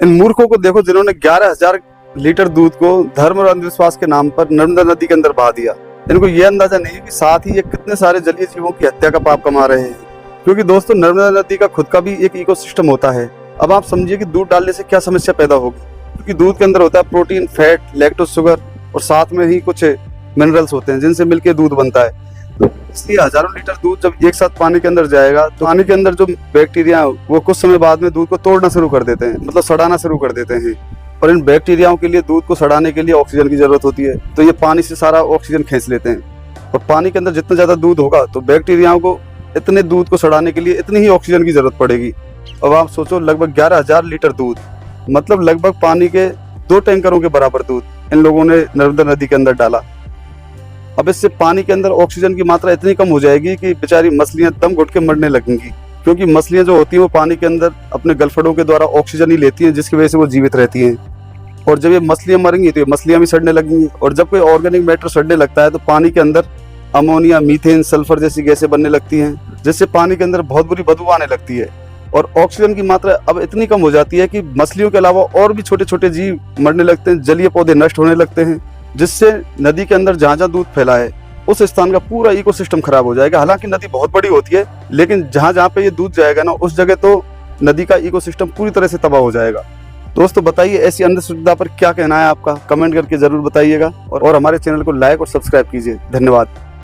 इन मूर्खों को देखो जिन्होंने 11,000 लीटर दूध को धर्म और अंधविश्वास के नाम पर नर्मदा नदी के अंदर बहा दिया। इनको ये अंदाजा नहीं है कि साथ ही ये कितने सारे जलीय जीवों की हत्या का पाप कमा रहे हैं। क्योंकि दोस्तों नर्मदा नदी का खुद का भी एक इकोसिस्टम होता है। अब आप समझिए कि दूध डालने से क्या समस्या पैदा होगी। क्योंकि दूध के अंदर होता है प्रोटीन, फैट, लैक्टोज, शुगर और साथ में ही कुछ मिनरल्स होते हैं जिनसे मिलकर दूध बनता है। इसलिए हजारों लीटर दूध जब एक साथ पानी के अंदर जाएगा तो पानी के अंदर जो बैक्टीरिया वो कुछ समय बाद में दूध को तोड़ना शुरू कर देते हैं, मतलब सड़ाना शुरू कर देते हैं। और इन बैक्टीरियाओं के लिए दूध को सड़ाने के लिए ऑक्सीजन की जरूरत होती है, तो ये पानी से सारा ऑक्सीजन खींच लेते हैं। और पानी के अंदर जितना ज्यादा दूध होगा तो बैक्टीरियाओं को इतने दूध को सड़ाने के लिए इतनी ही ऑक्सीजन की जरूरत पड़ेगी। अब आप सोचो, लगभग 11,000 लीटर दूध, मतलब लगभग पानी के 2 टैंकरों के बराबर दूध इन लोगों ने नर्मदा नदी के अंदर डाला। अब इससे पानी के अंदर ऑक्सीजन की मात्रा इतनी कम हो जाएगी कि बेचारी मछलियां दम घुट के मरने लगेंगी। क्योंकि मछलियां जो होती हैं वो पानी के अंदर अपने गलफड़ों के द्वारा ऑक्सीजन ही लेती हैं, जिसकी वजह से वो जीवित रहती हैं। और जब ये मछलियां मरेंगी तो ये मछलियां भी सड़ने लगेंगी। और जब कोई ऑर्गेनिक मैटर सड़ने लगता है तो पानी के अंदर अमोनिया, मीथेन, सल्फर जैसी गैसें बनने लगती हैं, जिससे पानी के अंदर बहुत बुरी बदबू आने लगती है। और ऑक्सीजन की मात्रा अब इतनी कम हो जाती है कि मछलियों के अलावा और भी छोटे छोटे जीव मरने लगते हैं, जलीय पौधे नष्ट होने लगते हैं, जिससे नदी के अंदर जहाँ जहाँ दूध फैला है उस स्थान का पूरा इकोसिस्टम खराब हो जाएगा। हालांकि नदी बहुत बड़ी होती है, लेकिन जहाँ जहाँ पे ये दूध जाएगा ना, उस जगह तो नदी का इकोसिस्टम पूरी तरह से तबाह हो जाएगा। दोस्तों बताइए, ऐसी अंधश्रद्धा पर क्या कहना है आपका, कमेंट करके जरूर बताइएगा। और हमारे चैनल को लाइक और सब्सक्राइब कीजिए। धन्यवाद।